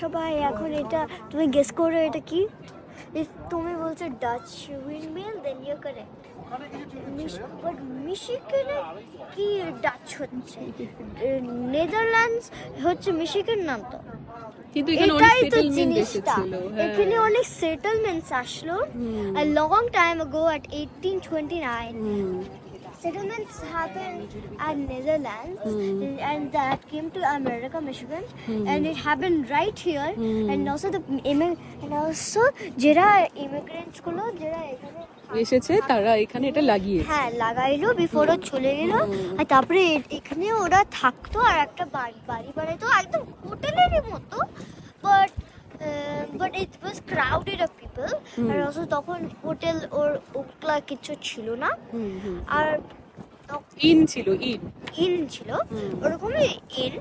সবাই এখন এটা তুমি গেস করো এটা কি। ইফ তুমি বলছো Dutch windmill then you correct. But মিশিগানে কি ডাচ হচ্ছে? নেদারল্যান্ডস হচ্ছে মিশিগান নাম তো, কিন্তু এখানে অনেক এটাই তো সেটেলমেন্ট জিনিসটা। এসেছিল। এখানে অনেক সেটেলমেন্টস আসলো a long time ago at 1829. Settlements happened at Netherlands and that came to America, Michigan, and it happened right here. And also যারা immigrants গুলো যারা এখানে এসেছে তারা এখানে এটা লাগিয়েছে। হ্যাঁ লাগাইলো বিফোর ও চলে গেল। আর তারপরে এখানে ওরা থাকতো আর একটা বাড়ি বানাইতো একদম হোটেলেরই মতো, but it was crowded of people. Are also তখন হোটেল ওর ওগুলা কিছু ছিল না, আর ইন ছিল, ইন ছিল ওরকমই ইন।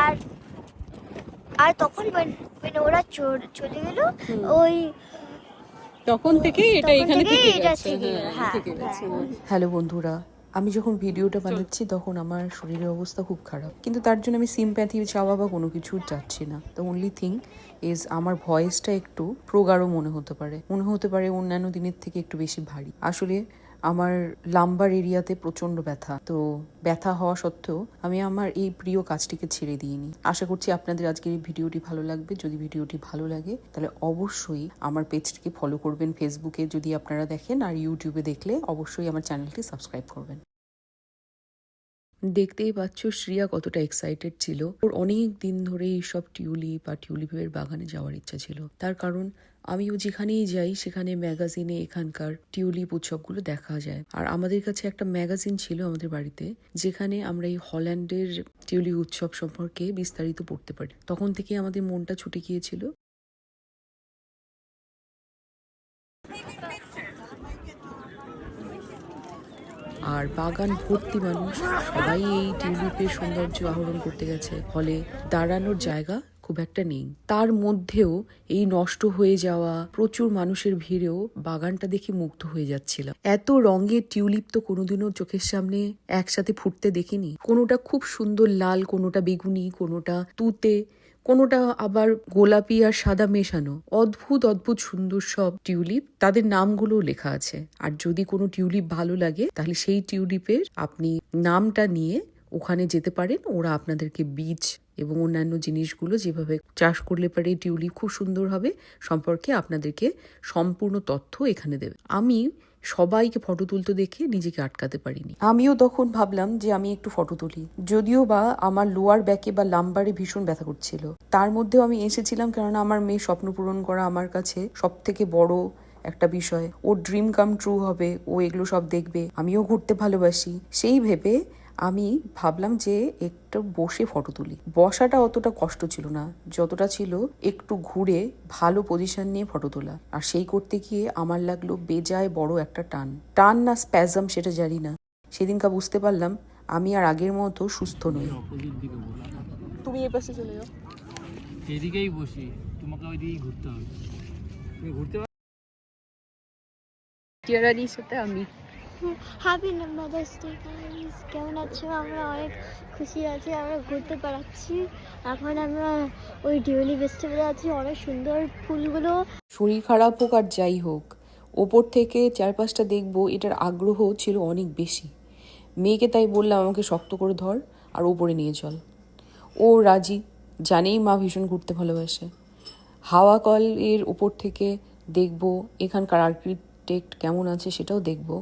আর আর তখন ওরা চলে গেল ওই তখন থেকে এটা এখানে থেকে গেছে। হ্যালো বন্ধুরা, আমি যখন ভিডিওটা বানাচ্ছি তখন আমার শরীরের অবস্থা খুব খারাপ, কিন্তু তার জন্য আমি সিম্প্যাথি চাওয়া বা কোনো কিছু চাচ্ছি না। দ্য অনলি থিং ইজ আমার ভয়েসটা একটু প্রগাঢ় মনে হতে পারে অন্যান্য দিনের থেকে একটু বেশি ভারী। আসলে আমার লাম্বার এরিয়াতে প্রচন্ড ব্যথা, তো ব্যথা হওয়া সত্ত্বেও আমি আমার এই প্রিয় কাজটিকে ছেড়ে দিইনি। আশা করছি আপনাদের আজকের এই ভিডিওটি ভালো লাগবে। যদি ভিডিওটি ভালো লাগে তাহলে অবশ্যই আমার পেজটিকে ফলো করবেন ফেসবুকে যদি আপনারা দেখেন, আর ইউটিউবে দেখলে অবশ্যই আমার চ্যানেলটি সাবস্ক্রাইব করবেন। দেখতেই পাচ্ছ শ্রিয়া কতটা এক্সাইটেড ছিল। ওর অনেক দিন ধরে এইসব টিউলিপ বা টিউলিপের বাগানে যাওয়ার ইচ্ছা ছিল। তার কারণ আমিও যেখানেই যাই সেখানে ম্যাগাজিনে এখানকার টিউলিপ উৎসবগুলো দেখা যায়। আর আমাদের কাছে একটা ম্যাগাজিন ছিল আমাদের বাড়িতে, যেখানে আমরা এই হল্যান্ডের টিউলিপ উৎসব সম্পর্কে বিস্তারিত পড়তে পারি। তখন থেকে আমাদের মনটা ছুটে গিয়েছিল। আর বাগান ভর্তি মানুষ, সবাই এই টিউলিপের সৌন্দর্য আহরণ করতে গেছে, ফলে দাঁড়ানোর জায়গা খুব একটা নেই। তার মধ্যেও এই নষ্ট হয়ে যাওয়া প্রচুর মানুষের ভিড়েও বাগানটা দেখে মুগ্ধ হয়ে যাচ্ছিল। এত রঙের টিউলিপ তো কোনোদিনও চোখের সামনে একসাথে ফুটতে দেখিনি। কোনোটা খুব সুন্দর লাল, কোনোটা বেগুনি, কোনোটা তুতে, কোনোটা আবার গোলাপি আর সাদা মেশানো। অদ্ভুত অদ্ভুত সুন্দর সব টিউলিপ, তাদের নামগুলোও লেখা আছে। আর যদি কোনো টিউলিপ ভালো লাগে তাহলে সেই টিউলিপের আপনি নামটা নিয়ে ওখানে যেতে পারেন। ওরা আপনাদেরকে বীজ এবং অন্যান্য জিনিসগুলো যেভাবে চাষ করলে পারে টিউলিপ খুব সুন্দর হবে সম্পর্কে আপনাদেরকে সম্পূর্ণ তথ্য এখানে দেবে। আমি সবাইকে ফটো তুলতে দেখে নিজেকে আটকাতে পারিনি। আমিও তখন ভাবলাম যে আমি একটু ফটো তুলি, যদিও বা আমার লোয়ার ব্যাকে বা লাম্বারে ভীষণ ব্যথা করছিল। তার মধ্যেও আমি এসেছিলাম কারণ আমার মেয়ে স্বপ্ন পূরণ করা আমার কাছে সব থেকে বড় একটা বিষয়। ওর ড্রিম কাম ট্রু হবে, ও এগুলো সব দেখবে। আমিও ঘুরতে ভালোবাসি, সেই ভেবে আমি ভাবলাম যে একটু বসে ফটো তুলি। বসাটা অতটা কষ্ট ছিল না, যতটা ছিল একটু ঘুরে ভালো পজিশন নিয়ে ফটো তোলা। আর সেই করতে গিয়ে আমার লাগলো বেজায় বড় একটা টান না স্প্যাজম সেটা জানি না। সেদিনকা বুঝতে পারলাম আমি আর আগের মতো সুস্থ নই। তুমি এই পাশে চলে যাও, এদিকেই বসি, তোমাকে ওইদিকেই ঘুরতে হবে। তুমি ঘুরতে টিয়ারানির সাথে আমি। হ্যাপি মাদার্স ডে গাইস, কেমন আছো? আমরা অনেক খুশি আছি, আমরা ঘুরতে পারছি। এখন আমরা ওই টিউলিপ ফেস্টিভ্যালে আছি, অনেক সুন্দর ফুলগুলো। শরীর খারাপ হোক আর যাই হোক, ওপর থেকে চারপাশটা দেখবো এটার আগ্রহ ছিল অনেক বেশি। মেয়েকে তাই বললাম আমাকে শক্ত করে ধর আর ওপরে নিয়ে চল। ও রাজি, জানেই মা ভীষণ ঘুরতে ভালোবাসে। হাওয়া কল এর ওপর থেকে দেখবো, এখানকার আর্কিটেক্ট কেমন আছে সেটাও দেখবো।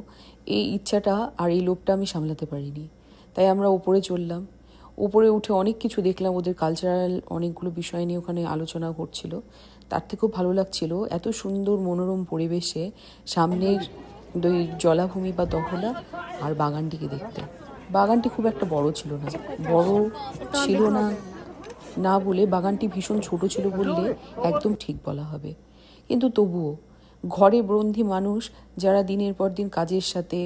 এই ইচ্ছাটা আর এই লোভটা আমি সামলাতে পারিনি, তাই আমরা ওপরে চললাম। ওপরে উঠে অনেক কিছু দেখলাম, ওদের কালচারাল অনেকগুলো বিষয় নিয়ে ওখানে আলোচনা করছিল। তার থেকেও ভালো লাগছিল এত সুন্দর মনোরম পরিবেশে সামনের ওই জলাভূমি বা দহলা আর বাগানটিকে দেখতে। বাগানটি খুব একটা বড় ছিল না বলে বাগানটি ভীষণ ছোট ছিল বললে একদম ঠিক বলা হবে। কিন্তু তবুও ঘরে বন্দি মানুষ যারা দিনের পর দিন কাজের সাথে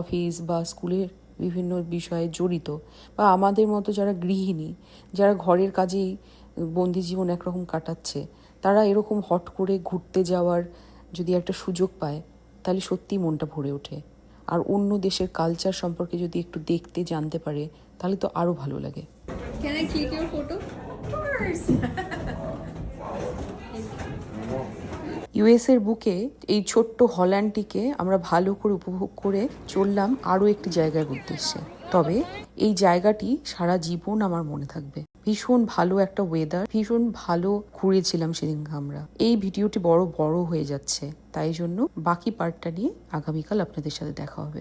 অফিস বা স্কুলের বিভিন্ন বিষয়ে জড়িত, বা আমাদের মতো যারা গৃহিণী, যারা ঘরের কাজেই বন্দি জীবন একরকম কাটাচ্ছে, তারা এরকম হট করে ঘুরতে যাওয়ার যদি একটা সুযোগ পায় তাহলে সত্যিই মনটা ভরে ওঠে। আর অন্য দেশের কালচার সম্পর্কে যদি একটু দেখতে জানতে পারে তাহলে তো আরও ভালো লাগে। Can I click your photo? Of course. US এর বুকে এই ছোট্ট হল্যান্ডটিকে আমরা ভালো করে উপভোগ করে চললাম আরও একটি জায়গার উদ্দেশ্যে। তবে এই জায়গাটি সারা জীবন আমার মনে থাকবে। ভীষণ ভালো একটা ওয়েদার, ভীষণ ভালো ঘুরেছিলাম সেদিন আমরা। এই ভিডিওটি বড় হয়ে যাচ্ছে, তাই জন্য বাকি পার্টটা নিয়ে আগামীকাল আপনাদের সাথে দেখা হবে।